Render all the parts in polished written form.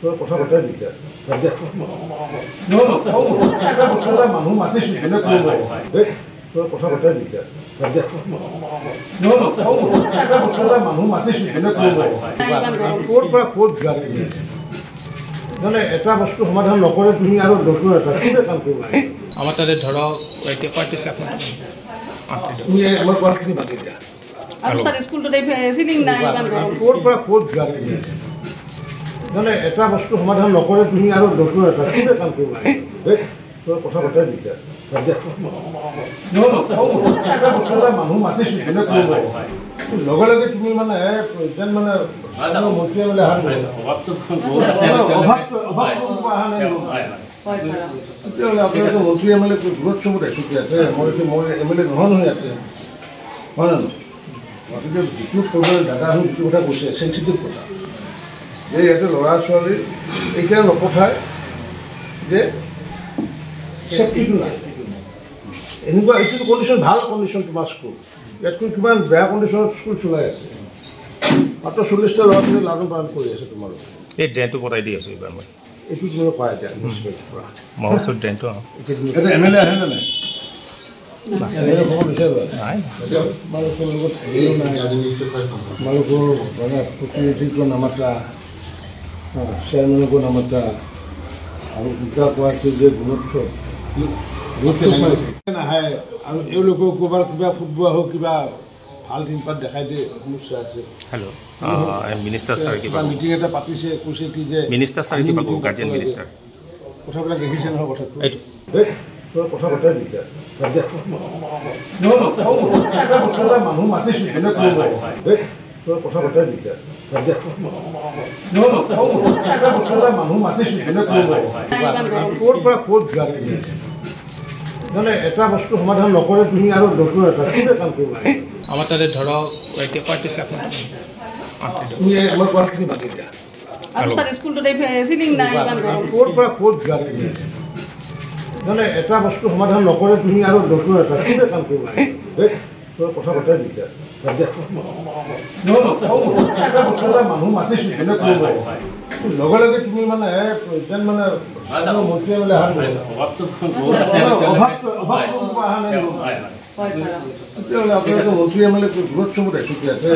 কথা বতাই দিগদাৰ মানুহ মাতিছোঁ এনে কৰিব তোৰ কথা বতাই দিগদাৰ মানুহ মাতিছোঁ এনে কৰিব ক'ৰ পৰা ক'ত যোৱা মানে এটা বস্তু সমাধান নকৰে তুমি আৰু নতুন এটা কোনে কাম কৰিব আমাৰ তাদেৰ ধৰো 35 লাখ তুমি আমাৰ কোৱাখিনি বাদ দিয়া আৰু স্যাৰ স্কুলটোতে সিলিং নাই ইমান গৰম ক'ৰ পৰা ক'ত যোৱা মানে এটা বস্তু সমাধান নকৰে তুমি আৰু নতুন এটা কোনে কাম কৰিব তোৰ কথা বতাই দিগদাৰ মানুহ মাতিছোঁ এনে কৰিব লগে লগে তুমি মানে যেন মানে মন্ত্ৰীয়ে মানে তেতিয়াহ'লে আপোনালোকে মন্ত্ৰী এম এল এ দূৰত চবত ৰাখি ইয়াতে মই এম এল এ নহয় নহয় ইয়াতে হয় জানো গতিকে যিটো প্ৰব্লেম দাদা হৈ যিটো কথা কৈছে চেঞ্চিটিভ কথা যে ইয়াতে ল'ৰা ছোৱালী এইকাৰণে নপঠায় যে চেফটিটো নাই এনেকুৱা এইটো কণ্ডিশ্যন ভাল কণ্ডিশ্যন তোমাৰ স্কুল ইয়াতকৈ কিমান বেয়া কণ্ডিশ্যনত স্কুল চলাই আছে মাত্ৰ 40টা ল'ৰা ছোৱালী লালন পালন কৰি আছে তোমালোকে এই ড্ৰেইনটো বনাই দি আছোঁ এইবাৰ মই এইটো তোমালোকে পায় এতিয়া পৰা মহোৎসৱ ড্ৰেইনটো এতিয়া এম এল এ আহে নে নাই তোমালোকৰ মানে প্ৰতিনিধিকো নামাতা চেয়াৰমেনকো নামাতা আৰু দুটা কোৱাছে যে গুণোৎসৱ নাহে আৰু এওঁলোকেও ক'ৰবাত কিবা ফুটবল হওক কিবা ভাল দিনপাত দেখাই দিয়ে সমস্যা আছে হেল্ল' মিনিষ্টাৰ ছাৰ কিবা মিটিং এটা পাতিছে কৈছে কি যে মিনিষ্টাৰ ছাৰ কিবা গাৰ্জেন মিনিষ্টাৰ কথাবিলাক দেখিছে নহয় কথাটো এইটো তোৰ কথা বতাই দিগদাৰ মানুহ মাতিছোঁ এনে কৰিব তোৰ কথা বতাই দিগদাৰ মানুহ মাতিছোঁ এনে কৰিব ক'ৰ পৰা ক'ত যোৱা মানে এটা বস্তু সমাধান নকৰে তুমি আৰু নতুন এটা কোনে কাম কৰিব আমাৰ তাদেৰ ধৰো 35 লাখ তুমি আমাৰ কোৱাখিনি বাদ দিয়া আৰু স্যাৰ স্কুলটোতে সিলিং নাই ইমান গৰম ক'ৰ পৰা ক'ত যোৱা মানে এটা বস্তু সমাধান নকৰে তুমি আৰু নতুন এটা কোনে কাম কৰিব তোৰ কথা বতাই দিগদাৰ মানুহ মাতিছোঁ এনে কৰিব লগে লগে তুমি মানে যেন মানে মন্ত্ৰীয়ে মানে তেতিয়াহ'লে আপোনালোকে মন্ত্ৰী এম এল এ দূৰত চবত ৰাখি ইয়াতে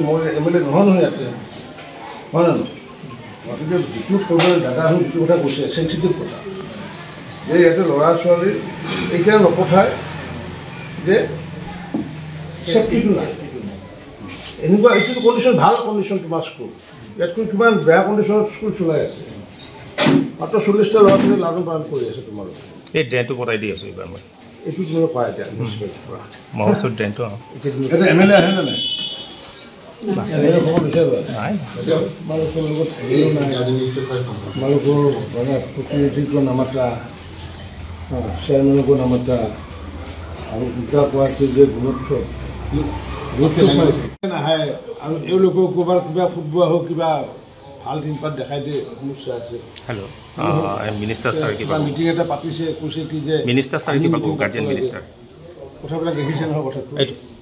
মই এম এল এ নহয় নহয় ইয়াতে হয় জানো গতিকে যিটো প্ৰব্লেম দাদা হৈ যিটো কথা কৈছে চেঞ্চিটিভ কথা যে ইয়াতে ল'ৰা ছোৱালী এইকাৰণে নপঠায় যে চেফটিটো নাই এনেকুৱা এইটো কণ্ডিশ্যন ভাল কণ্ডিশ্যন তোমাৰ স্কুল ইয়াতকৈ কিমান বেয়া কণ্ডিশ্যনত স্কুল চলাই আছে মাত্ৰ 40টা ল'ৰা ছোৱালী লালন পালন কৰি আছে তোমালোকে এই ড্ৰেইনটো বনাই দি আছোঁ এইবাৰ মই এইটো তোমালোকে পায় এতিয়া পৰা মহোৎসৱ ড্ৰেইনটো এতিয়া এম এল এ আহে নে নাই খবৰ বিচাৰিবা তোমালোকৰ লগত তোমালোকৰ মানে প্ৰতিনিধিকো নামাতা চেয়াৰমেনকো নামাতা আৰু দুটা কোৱাছে যে গুণোৎসৱ নাহে আৰু এওঁলোকেও ক'ৰবাত কিবা ফুটবল হওক কিবা ভাল দিনপাত দেখাই দিয়ে সমস্যা আছে হেল্ল' মিনিষ্টাৰ ছাৰ কিবা মিটিং এটা পাতিছে কৈছে কি যে মিনিষ্টাৰ ছাৰ কিবা গাৰ্জেন মিনিষ্টাৰ কথাবিলাক দেখিছে নহয় কথাটো এইটো